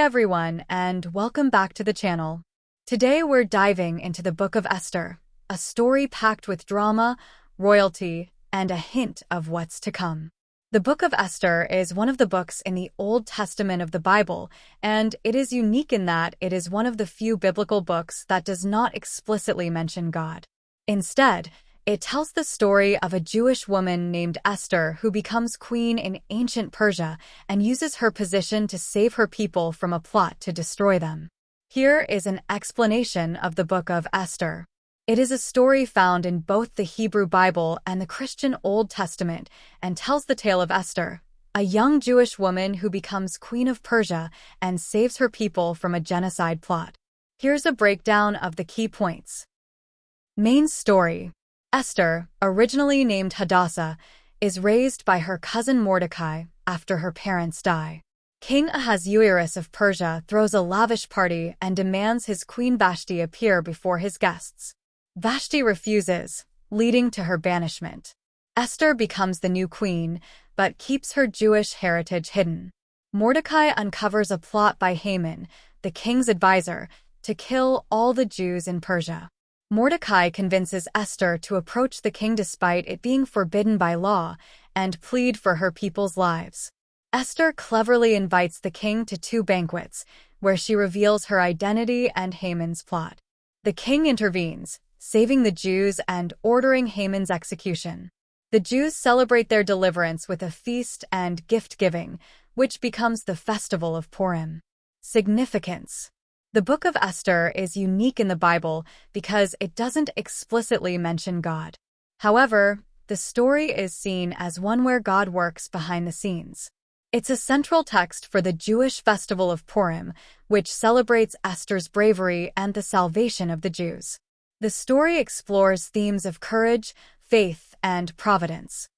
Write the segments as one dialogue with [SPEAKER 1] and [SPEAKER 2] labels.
[SPEAKER 1] everyone, and welcome back to the channel. Today we're diving into the Book of Esther, a story packed with drama, royalty, and a hint of what's to come. The Book of Esther is one of the books in the Old Testament of the Bible, and it is unique in that it is one of the few biblical books that does not explicitly mention God. Instead, it tells the story of a Jewish woman named Esther who becomes queen in ancient Persia and uses her position to save her people from a plot to destroy them. Here is an explanation of the Book of Esther. It is a story found in both the Hebrew Bible and the Christian Old Testament and tells the tale of Esther, a young Jewish woman who becomes queen of Persia and saves her people from a genocide plot. Here's a breakdown of the key points. Main story. Esther, originally named Hadassah, is raised by her cousin Mordecai after her parents die. King Ahasuerus of Persia throws a lavish party and demands his queen Vashti appear before his guests. Vashti refuses, leading to her banishment. Esther becomes the new queen, but keeps her Jewish heritage hidden. Mordecai uncovers a plot by Haman, the king's advisor, to kill all the Jews in Persia. Mordecai convinces Esther to approach the king despite it being forbidden by law and plead for her people's lives. Esther cleverly invites the king to two banquets, where she reveals her identity and Haman's plot. The king intervenes, saving the Jews and ordering Haman's execution. The Jews celebrate their deliverance with a feast and gift-giving, which becomes the festival of Purim. Significance. The Book of Esther is unique in the Bible because it doesn't explicitly mention God. However, the story is seen as one where God works behind the scenes. It's a central text for the Jewish festival of Purim, which celebrates Esther's bravery and the salvation of the Jews. The story explores themes of courage, faith, and providence.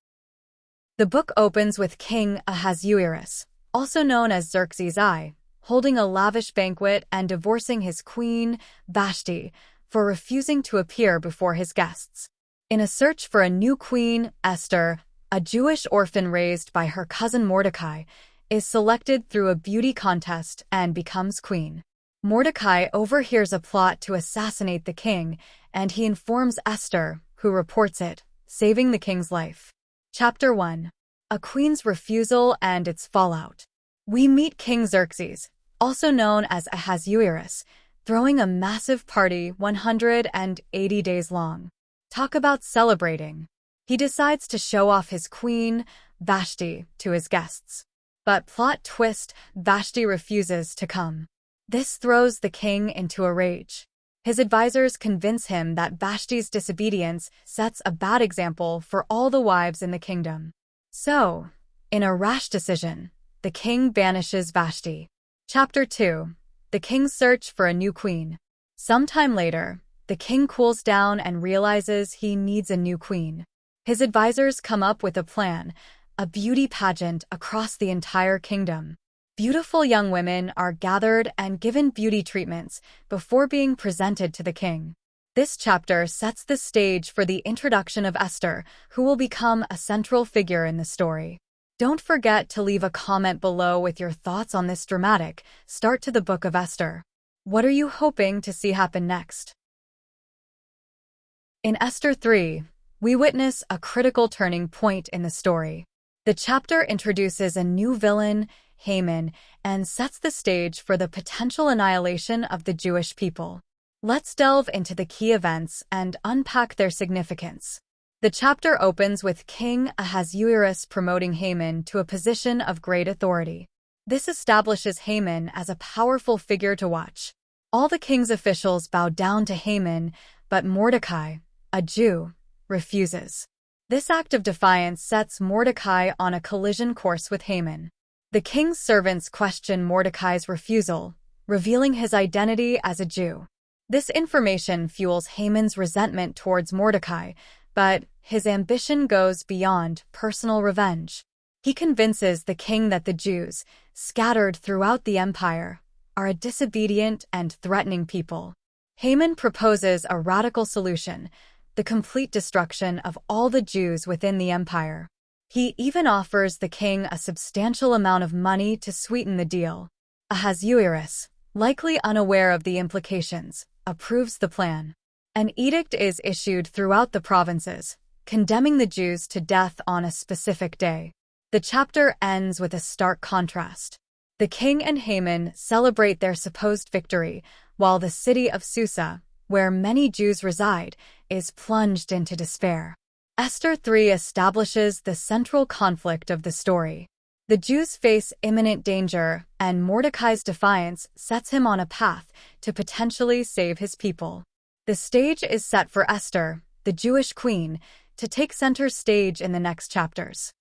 [SPEAKER 1] The book opens with King Ahasuerus, also known as Xerxes I, holding a lavish banquet and divorcing his queen, Vashti, for refusing to appear before his guests. In a search for a new queen, Esther, a Jewish orphan raised by her cousin Mordecai, is selected through a beauty contest and becomes queen. Mordecai overhears a plot to assassinate the king, and he informs Esther, who reports it, saving the king's life. Chapter 1. A Queen's Refusal and Its Fallout. We meet King Xerxes, also known as Ahasuerus, throwing a massive party 180 days long. Talk about celebrating. He decides to show off his queen, Vashti, to his guests. But plot twist, Vashti refuses to come. This throws the king into a rage. His advisors convince him that Vashti's disobedience sets a bad example for all the wives in the kingdom. So, in a rash decision, the king banishes Vashti. Chapter 2. The King's Search for a New Queen. Sometime later, the king cools down and realizes he needs a new queen. His advisors come up with a plan, a beauty pageant across the entire kingdom. Beautiful young women are gathered and given beauty treatments before being presented to the king. This chapter sets the stage for the introduction of Esther, who will become a central figure in the story. Don't forget to leave a comment below with your thoughts on this dramatic start to the Book of Esther. What are you hoping to see happen next? In Esther 3, we witness a critical turning point in the story. The chapter introduces a new villain, Haman, and sets the stage for the potential annihilation of the Jewish people. Let's delve into the key events and unpack their significance. The chapter opens with King Ahasuerus promoting Haman to a position of great authority. This establishes Haman as a powerful figure to watch. All the king's officials bow down to Haman, but Mordecai, a Jew, refuses. This act of defiance sets Mordecai on a collision course with Haman. The king's servants question Mordecai's refusal, revealing his identity as a Jew. This information fuels Haman's resentment towards Mordecai, but his ambition goes beyond personal revenge. He convinces the king that the Jews, scattered throughout the empire, are a disobedient and threatening people. Haman proposes a radical solution, the complete destruction of all the Jews within the empire. He even offers the king a substantial amount of money to sweeten the deal. Ahasuerus, likely unaware of the implications, approves the plan. An edict is issued throughout the provinces, condemning the Jews to death on a specific day. The chapter ends with a stark contrast. The king and Haman celebrate their supposed victory, while the city of Susa, where many Jews reside, is plunged into despair. Esther 3 establishes the central conflict of the story. The Jews face imminent danger, and Mordecai's defiance sets him on a path to potentially save his people. The stage is set for Esther, the Jewish queen, to take center stage in the next chapters.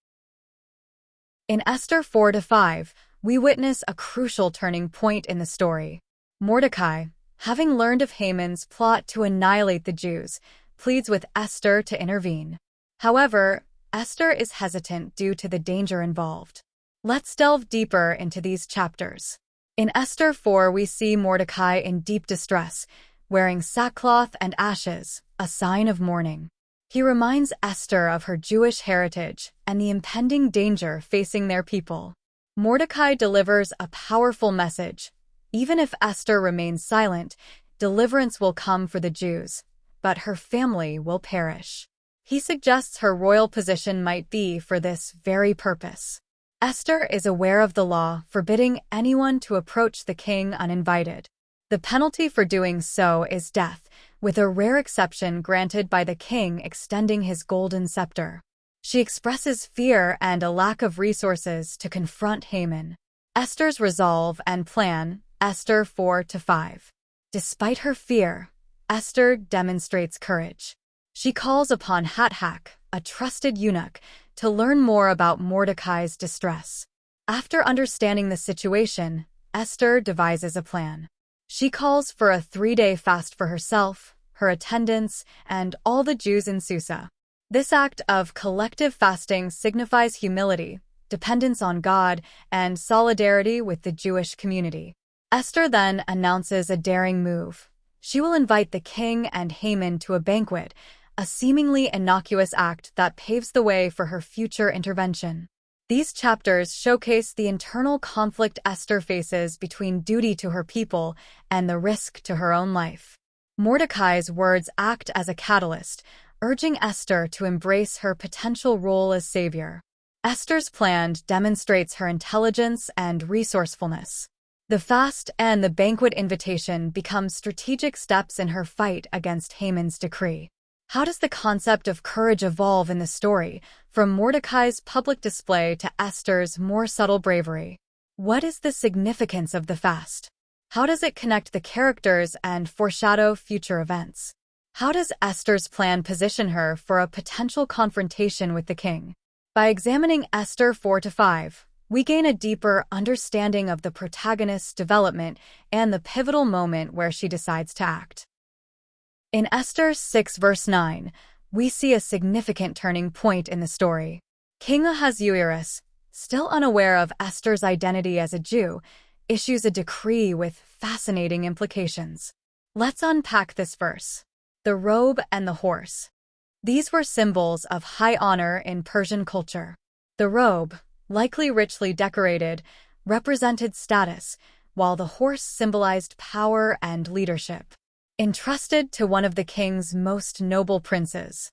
[SPEAKER 1] In Esther 4-5, we witness a crucial turning point in the story. Mordecai, having learned of Haman's plot to annihilate the Jews, pleads with Esther to intervene. However, Esther is hesitant due to the danger involved. Let's delve deeper into these chapters. In Esther 4, we see Mordecai in deep distress, wearing sackcloth and ashes, a sign of mourning. He reminds Esther of her Jewish heritage and the impending danger facing their people. Mordecai delivers a powerful message. Even if Esther remains silent, deliverance will come for the Jews, but her family will perish. He suggests her royal position might be for this very purpose. Esther is aware of the law forbidding anyone to approach the king uninvited. The penalty for doing so is death, with a rare exception granted by the king extending his golden scepter. She expresses fear and a lack of resources to confront Haman. Esther's resolve and plan, Esther 4-5. Despite her fear, Esther demonstrates courage. She calls upon Hathach, a trusted eunuch, to learn more about Mordecai's distress. After understanding the situation, Esther devises a plan. She calls for a 3-day fast for herself, her attendants, and all the Jews in Susa. This act of collective fasting signifies humility, dependence on God, and solidarity with the Jewish community. Esther then announces a daring move. She will invite the king and Haman to a banquet, a seemingly innocuous act that paves the way for her future intervention. These chapters showcase the internal conflict Esther faces between duty to her people and the risk to her own life. Mordecai's words act as a catalyst, urging Esther to embrace her potential role as savior. Esther's plan demonstrates her intelligence and resourcefulness. The fast and the banquet invitation become strategic steps in her fight against Haman's decree. How does the concept of courage evolve in the story, from Mordecai's public display to Esther's more subtle bravery? What is the significance of the fast? How does it connect the characters and foreshadow future events? How does Esther's plan position her for a potential confrontation with the king? By examining Esther 4-5, we gain a deeper understanding of the protagonist's development and the pivotal moment where she decides to act. In Esther 6-9, we see a significant turning point in the story. King Ahasuerus, still unaware of Esther's identity as a Jew, issues a decree with fascinating implications. Let's unpack this verse. The robe and the horse. These were symbols of high honor in Persian culture. The robe, likely richly decorated, represented status, while the horse symbolized power and leadership. Entrusted to one of the king's most noble princes.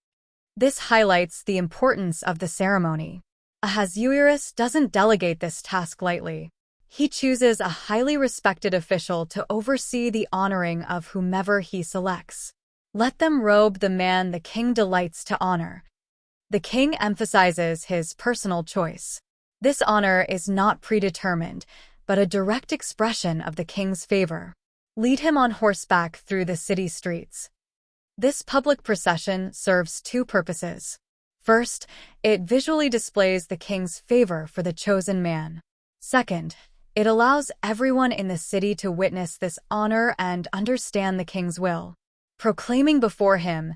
[SPEAKER 1] This highlights the importance of the ceremony. Ahasuerus doesn't delegate this task lightly. He chooses a highly respected official to oversee the honoring of whomever he selects. Let them robe the man the king delights to honor. The king emphasizes his personal choice. This honor is not predetermined, but a direct expression of the king's favor. Lead him on horseback through the city streets. This public procession serves two purposes. First, it visually displays the king's favor for the chosen man. Second, it allows everyone in the city to witness this honor and understand the king's will. Proclaiming before him,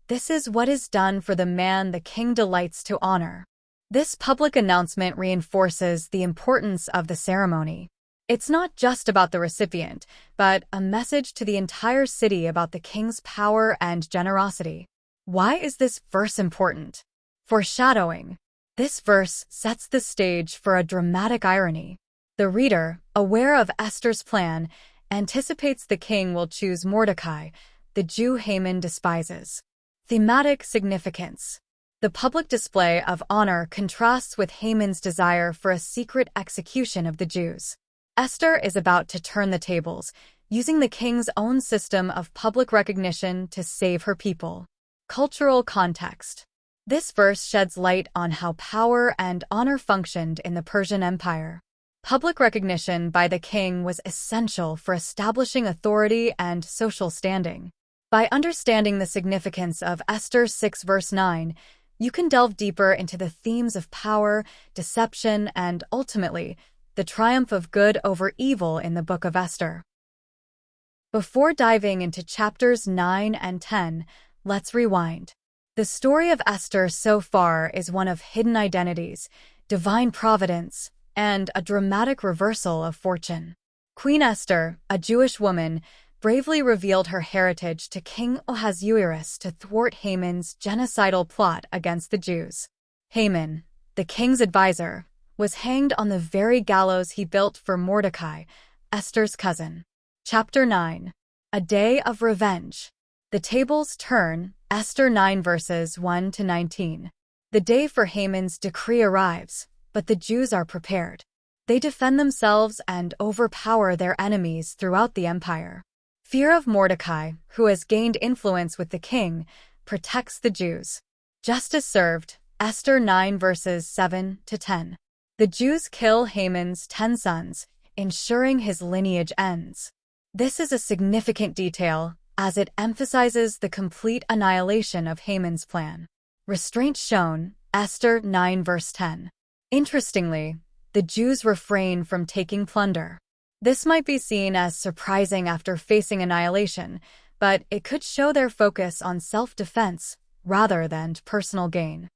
[SPEAKER 1] "This is what is done for the man the king delights to honor." This public announcement reinforces the importance of the ceremony. It's not just about the recipient, but a message to the entire city about the king's power and generosity. Why is this verse important? Foreshadowing. This verse sets the stage for a dramatic irony. The reader, aware of Esther's plan, anticipates the king will choose Mordecai, the Jew Haman despises. Thematic significance. The public display of honor contrasts with Haman's desire for a secret execution of the Jews. Esther is about to turn the tables, using the king's own system of public recognition to save her people. Cultural context. This verse sheds light on how power and honor functioned in the Persian Empire. Public recognition by the king was essential for establishing authority and social standing. By understanding the significance of Esther 6 verse 9, you can delve deeper into the themes of power, deception, and ultimately, the triumph of good over evil in the Book of Esther. Before diving into chapters 9 and 10, let's rewind. The story of Esther so far is one of hidden identities, divine providence, and a dramatic reversal of fortune. Queen Esther, a Jewish woman, bravely revealed her heritage to King Ahasuerus to thwart Haman's genocidal plot against the Jews. Haman, the king's advisor, was hanged on the very gallows he built for Mordecai, Esther's cousin. Chapter 9. A Day of Revenge. The tables turn, Esther 9 verses 1 to 19. The day for Haman's decree arrives, but the Jews are prepared. They defend themselves and overpower their enemies throughout the empire. Fear of Mordecai, who has gained influence with the king, protects the Jews. Justice served, Esther 9 verses 7 to 10. The Jews kill Haman's 10 sons, ensuring his lineage ends. This is a significant detail, as it emphasizes the complete annihilation of Haman's plan. Restraint shown, Esther 9 verse 10. Interestingly, the Jews refrain from taking plunder. This might be seen as surprising after facing annihilation, but it could show their focus on self-defense rather than personal gain.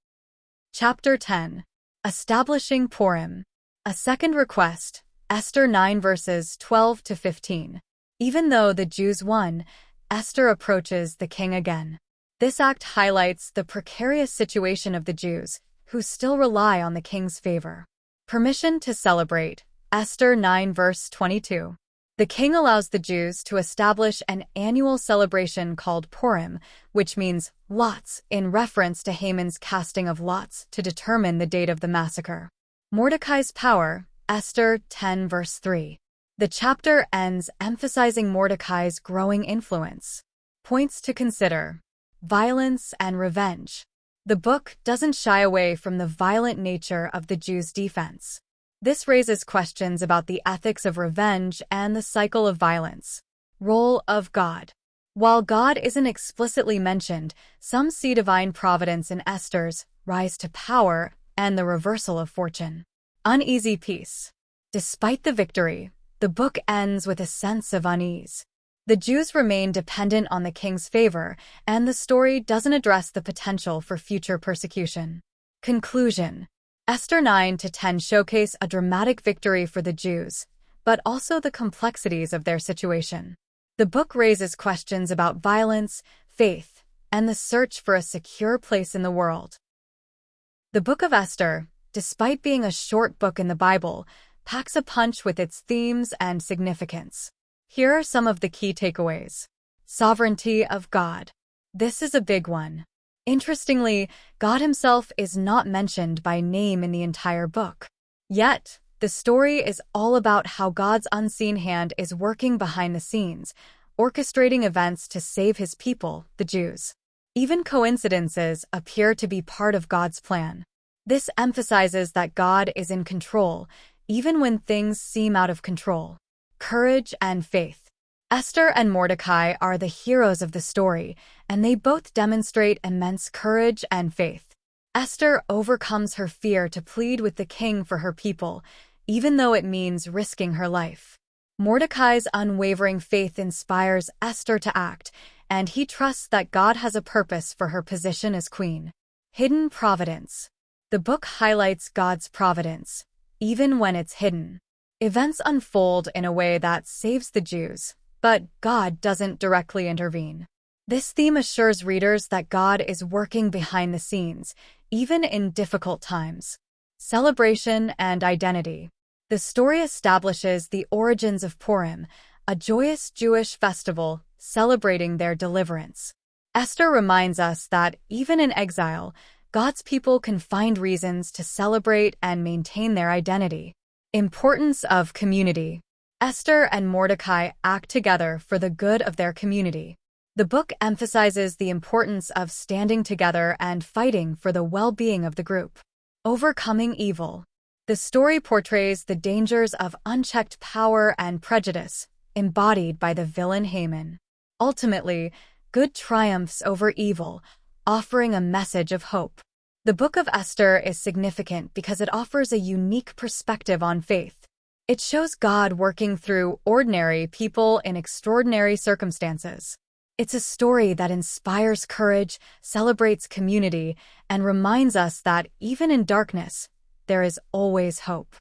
[SPEAKER 1] Chapter 10. Establishing Purim. A second request, Esther 9 verses 12 to 15. Even though the Jews won, Esther approaches the king again. This act highlights the precarious situation of the Jews, who still rely on the king's favor. Permission to celebrate, Esther 9 verse 22. The king allows the Jews to establish an annual celebration called Purim, which means lots, in reference to Haman's casting of lots to determine the date of the massacre. Mordecai's power, Esther 10 verse 3. The chapter ends emphasizing Mordecai's growing influence. Points to consider. Violence and revenge. The book doesn't shy away from the violent nature of the Jews' defense. This raises questions about the ethics of revenge and the cycle of violence. Role of God. While God isn't explicitly mentioned, some see divine providence in Esther's rise to power and the reversal of fortune. Uneasy peace. Despite the victory, the book ends with a sense of unease. The Jews remain dependent on the king's favor, and the story doesn't address the potential for future persecution. Conclusion. Esther 9 to 10 showcase a dramatic victory for the Jews, but also the complexities of their situation. The book raises questions about violence, faith, and the search for a secure place in the world. The Book of Esther, despite being a short book in the Bible, packs a punch with its themes and significance. Here are some of the key takeaways. Sovereignty of God. This is a big one. Interestingly, God himself is not mentioned by name in the entire book. Yet, the story is all about how God's unseen hand is working behind the scenes, orchestrating events to save his people, the Jews. Even coincidences appear to be part of God's plan. This emphasizes that God is in control, even when things seem out of control. Courage and faith. Esther and Mordecai are the heroes of the story, and they both demonstrate immense courage and faith. Esther overcomes her fear to plead with the king for her people, even though it means risking her life. Mordecai's unwavering faith inspires Esther to act, and he trusts that God has a purpose for her position as queen. Hidden providence. The book highlights God's providence, even when it's hidden. Events unfold in a way that saves the Jews, but God doesn't directly intervene. This theme assures readers that God is working behind the scenes, even in difficult times. Celebration and identity. The story establishes the origins of Purim, a joyous Jewish festival celebrating their deliverance. Esther reminds us that even in exile, God's people can find reasons to celebrate and maintain their identity. Importance of community. Esther and Mordecai act together for the good of their community. The book emphasizes the importance of standing together and fighting for the well-being of the group. Overcoming evil. The story portrays the dangers of unchecked power and prejudice, embodied by the villain Haman. Ultimately, good triumphs over evil, offering a message of hope. The Book of Esther is significant because it offers a unique perspective on faith. It shows God working through ordinary people in extraordinary circumstances. It's a story that inspires courage, celebrates community, and reminds us that even in darkness, there is always hope.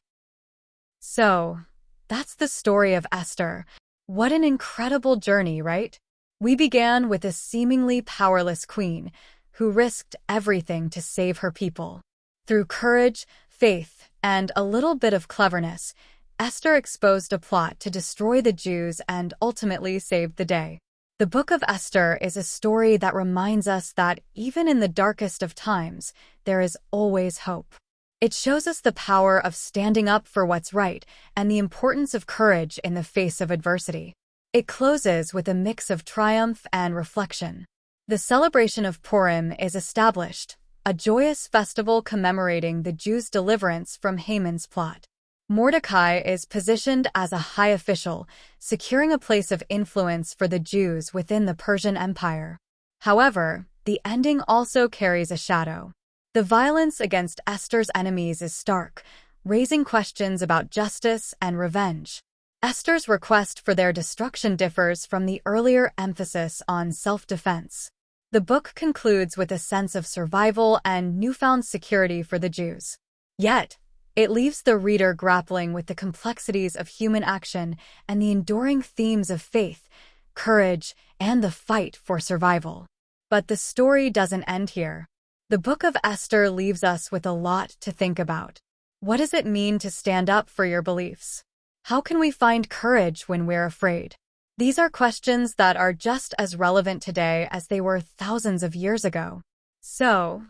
[SPEAKER 1] So, that's the story of Esther. What an incredible journey, right? We began with a seemingly powerless queen who risked everything to save her people. Through courage, faith, and a little bit of cleverness, Esther exposed a plot to destroy the Jews and ultimately saved the day. The Book of Esther is a story that reminds us that even in the darkest of times, there is always hope. It shows us the power of standing up for what's right and the importance of courage in the face of adversity. It closes with a mix of triumph and reflection. The celebration of Purim is established, a joyous festival commemorating the Jews' deliverance from Haman's plot. Mordecai is positioned as a high official, securing a place of influence for the Jews within the Persian Empire. However, the ending also carries a shadow. The violence against Esther's enemies is stark, raising questions about justice and revenge. Esther's request for their destruction differs from the earlier emphasis on self-defense. The book concludes with a sense of survival and newfound security for the Jews. Yet, it leaves the reader grappling with the complexities of human action and the enduring themes of faith, courage, and the fight for survival. But the story doesn't end here. The Book of Esther leaves us with a lot to think about. What does it mean to stand up for your beliefs? How can we find courage when we're afraid? These are questions that are just as relevant today as they were thousands of years ago. So,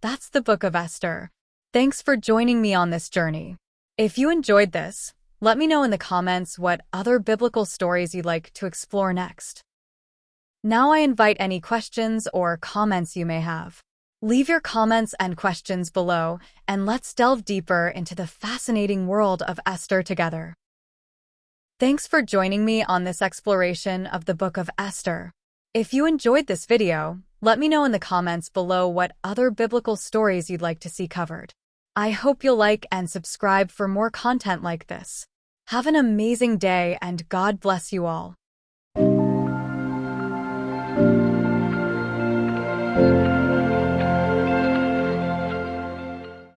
[SPEAKER 1] that's the Book of Esther. Thanks for joining me on this journey. If you enjoyed this, let me know in the comments what other biblical stories you'd like to explore next. Now I invite any questions or comments you may have. Leave your comments and questions below, and let's delve deeper into the fascinating world of Esther together. Thanks for joining me on this exploration of the Book of Esther. If you enjoyed this video, let me know in the comments below what other biblical stories you'd like to see covered. I hope you'll like and subscribe for more content like this. Have an amazing day and God bless you all.